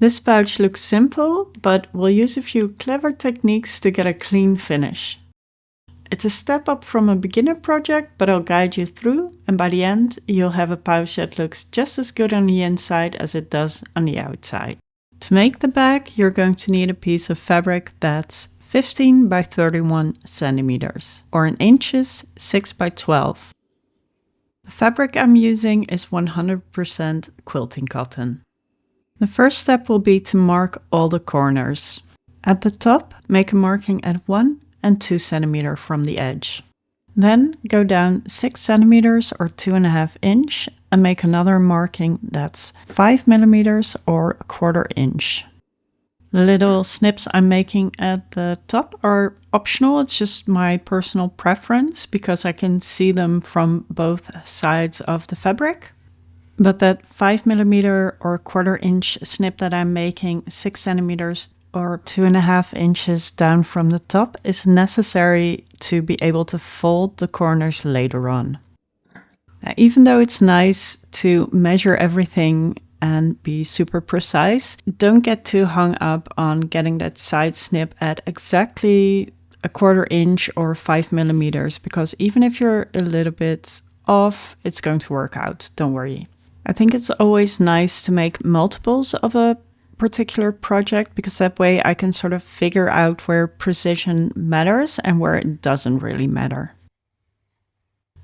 This pouch looks simple, but we'll use a few clever techniques to get a clean finish. It's a step up from a beginner project, but I'll guide you through, and by the end, you'll have a pouch that looks just as good on the inside as it does on the outside. To make the bag, you're going to need a piece of fabric that's 15 by 31 centimeters, or in inches, 6 by 12. The fabric I'm using is 100% quilting cotton. The first step will be to mark all the corners. At the top, make a marking at 1 and 2 centimeters from the edge. Then go down 6 centimeters or 2.5 inch and make another marking that's 5 millimeters or 1/4 inch. The little snips I'm making at the top are optional. It's just my personal preference because I can see them from both sides of the fabric. But that 5 millimeter or 1/4 inch snip that I'm making 6 centimeters or 2.5 inches down from the top is necessary to be able to fold the corners later on. Now, even though it's nice to measure everything and be super precise, don't get too hung up on getting that side snip at exactly 1/4 inch or 5 millimeters, because even if you're a little bit off, it's going to work out, don't worry. I think it's always nice to make multiples of a particular project because that way I can sort of figure out where precision matters and where it doesn't really matter.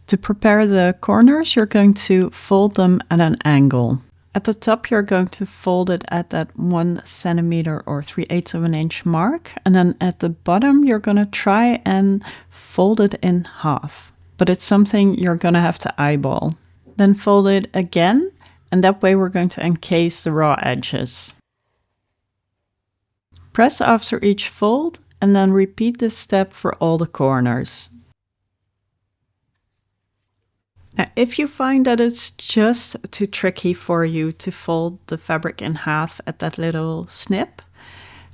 To prepare the corners, you're going to fold them at an angle. At the top, you're going to fold it at that 1 centimeter or 3/8 of an inch mark. And then at the bottom, you're going to try and fold it in half. But it's something you're going to have to eyeball. Then fold it again, and that way we're going to encase the raw edges. Press after each fold, and then repeat this step for all the corners. Now, if you find that it's just too tricky for you to fold the fabric in half at that little snip,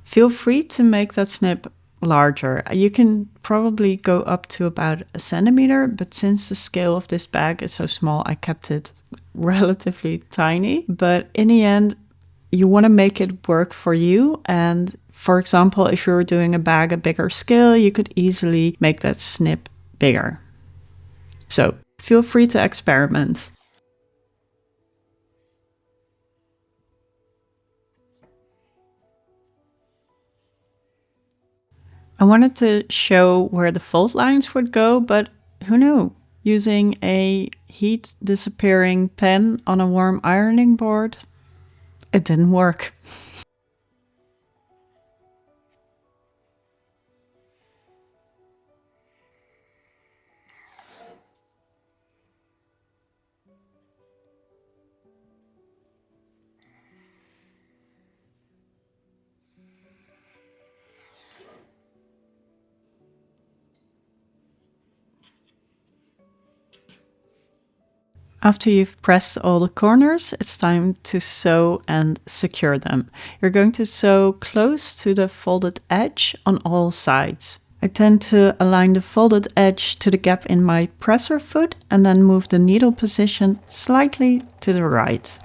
feel free to make that snip larger. You can probably go up to about 1 centimeter, but since the scale of this bag is so small, I kept it relatively tiny. But in the end, you want to make it work for you. And for example, if you're doing a bag a bigger scale, you could easily make that snip bigger. So feel free to experiment. I wanted to show where the fold lines would go, but who knew? Using a heat disappearing pen on a warm ironing board, it didn't work. After you've pressed all the corners, it's time to sew and secure them. You're going to sew close to the folded edge on all sides. I tend to align the folded edge to the gap in my presser foot and then move the needle position slightly to the right.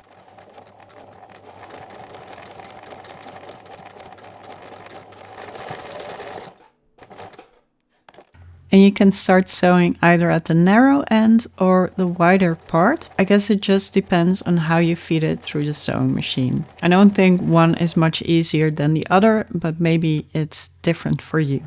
And you can start sewing either at the narrow end or the wider part. I guess it just depends on how you feed it through the sewing machine. I don't think one is much easier than the other, but maybe it's different for you.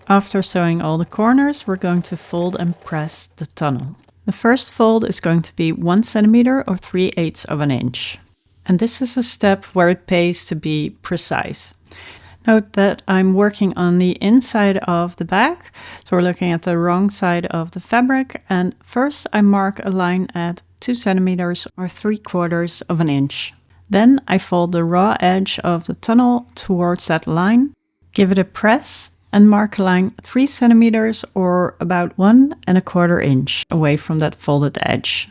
After sewing all the corners, we're going to fold and press the tunnel. The first fold is going to be 1 centimeter or 3/8 of an inch. And this is a step where it pays to be precise. Note that I'm working on the inside of the bag, so we're looking at the wrong side of the fabric. And first I mark a line at 2 centimeters or 3/4 of an inch. Then I fold the raw edge of the tunnel towards that line, give it a press, and mark a line 3 centimeters or about 1¼ inch away from that folded edge.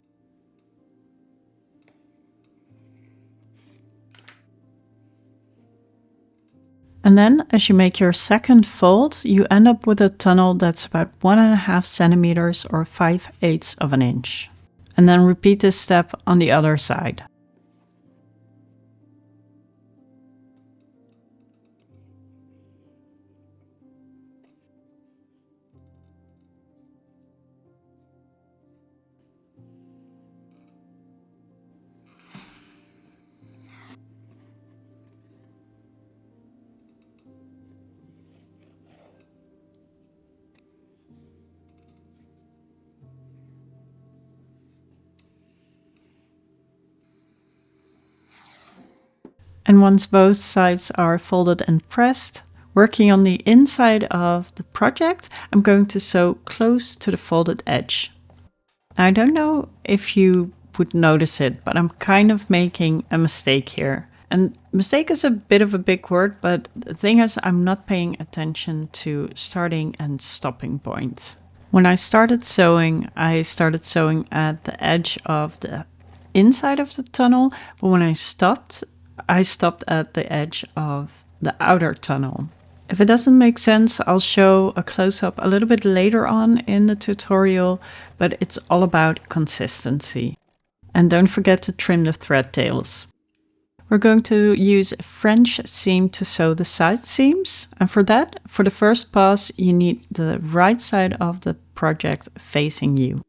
And then as you make your second fold, you end up with a tunnel that's about 1.5 centimeters or 5/8 of an inch. And then repeat this step on the other side. And once both sides are folded and pressed, working on the inside of the project, I'm going to sew close to the folded edge. Now, I don't know if you would notice it, but I'm kind of making a mistake here. And mistake is a bit of a big word, but the thing is, I'm not paying attention to starting and stopping point. When I started sewing at the edge of the inside of the tunnel, but when I stopped at the edge of the outer tunnel. If it doesn't make sense, I'll show a close-up a little bit later on in the tutorial, but it's all about consistency. And don't forget to trim the thread tails. We're going to use a French seam to sew the side seams, and for that, for the first pass, you need the right side of the project facing you.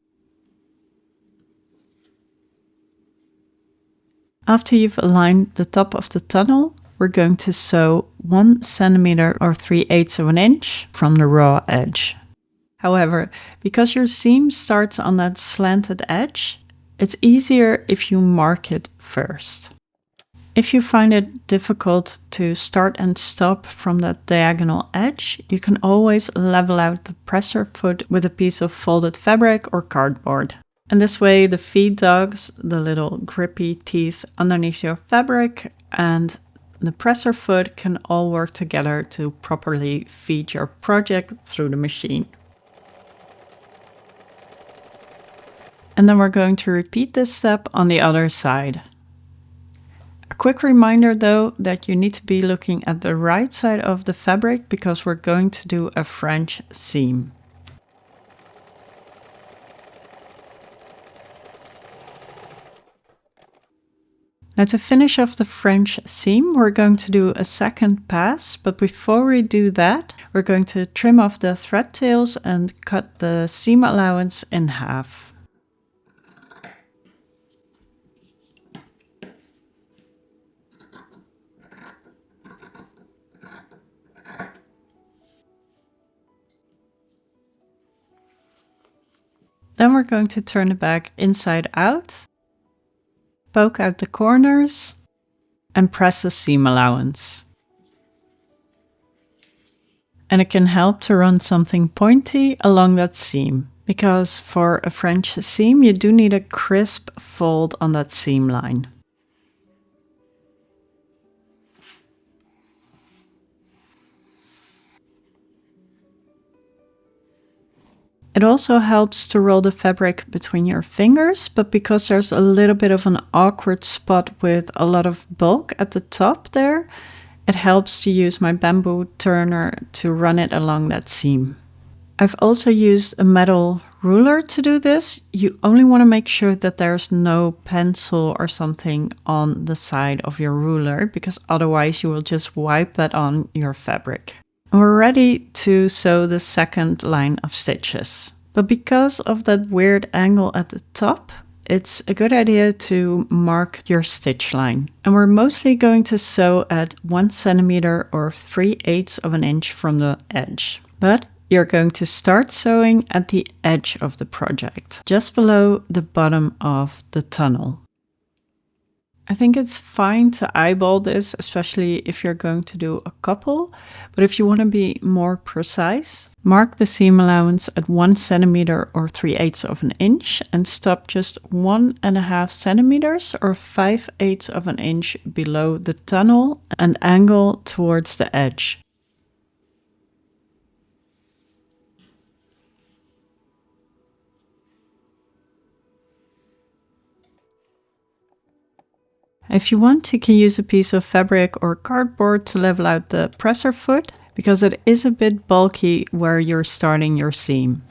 After you've aligned the top of the tunnel, we're going to sew 1 centimeter or 3/8 of an inch from the raw edge. However, because your seam starts on that slanted edge, it's easier if you mark it first. If you find it difficult to start and stop from that diagonal edge, you can always level out the presser foot with a piece of folded fabric or cardboard. And this way the feed dogs, the little grippy teeth underneath your fabric, and the presser foot can all work together to properly feed your project through the machine. And then we're going to repeat this step on the other side. A quick reminder though that you need to be looking at the right side of the fabric because we're going to do a French seam. Now to finish off the French seam, we're going to do a second pass, but before we do that, we're going to trim off the thread tails and cut the seam allowance in half. Then we're going to turn the bag inside out, poke out the corners, and press the seam allowance. And it can help to run something pointy along that seam, because for a French seam you do need a crisp fold on that seam line. It also helps to roll the fabric between your fingers, but because there's a little bit of an awkward spot with a lot of bulk at the top there, it helps to use my bamboo turner to run it along that seam. I've also used a metal ruler to do this. You only want to make sure that there's no pencil or something on the side of your ruler, because otherwise you will just wipe that on your fabric. We're ready to sew the second line of stitches. But because of that weird angle at the top, it's a good idea to mark your stitch line. And we're mostly going to sew at 1 centimeter or 3/8 of an inch from the edge. But you're going to start sewing at the edge of the project, just below the bottom of the tunnel. I think it's fine to eyeball this, especially if you're going to do a couple, but if you want to be more precise, mark the seam allowance at 1 centimeter or 3/8 of an inch and stop just 1.5 centimeters or 5/8 of an inch below the tunnel and angle towards the edge. If you want, you can use a piece of fabric or cardboard to level out the presser foot, because it is a bit bulky where you're starting your seam.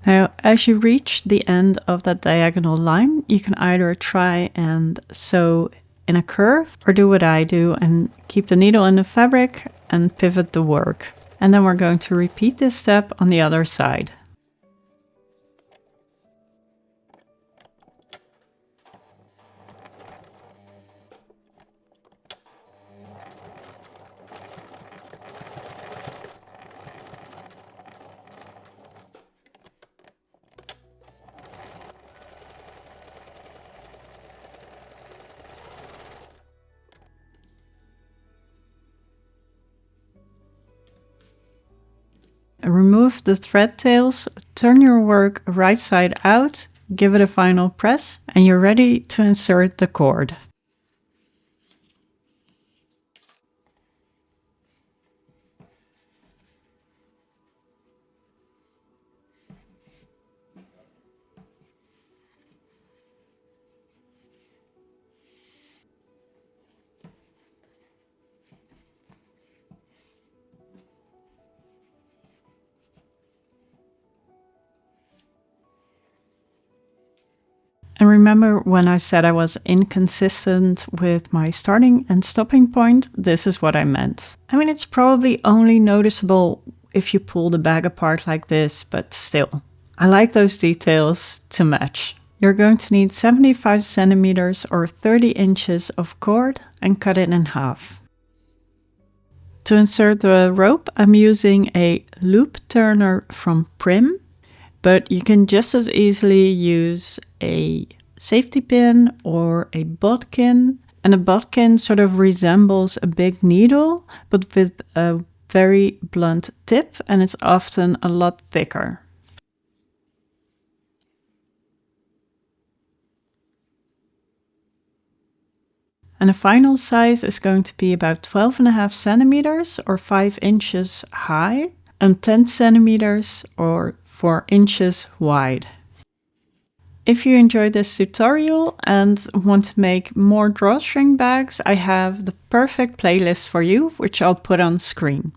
Now, as you reach the end of that diagonal line, you can either try and sew in a curve or do what I do and keep the needle in the fabric and pivot the work. And then we're going to repeat this step on the other side. Remove the thread tails, turn your work right side out, give it a final press, and you're ready to insert the cord. And remember when I said I was inconsistent with my starting and stopping point, this is what I meant. I mean, it's probably only noticeable if you pull the bag apart like this, but still, I like those details to match. You're going to need 75 centimeters or 30 inches of cord and cut it in half. To insert the rope, I'm using a loop turner from Prim, but you can just as easily use a safety pin or a bodkin. And a bodkin sort of resembles a big needle, but with a very blunt tip, and it's often a lot thicker. And the final size is going to be about 12.5 centimeters or 5 inches high and 10 centimeters or 4 inches wide. If you enjoyed this tutorial and want to make more drawstring bags, I have the perfect playlist for you, which I'll put on screen.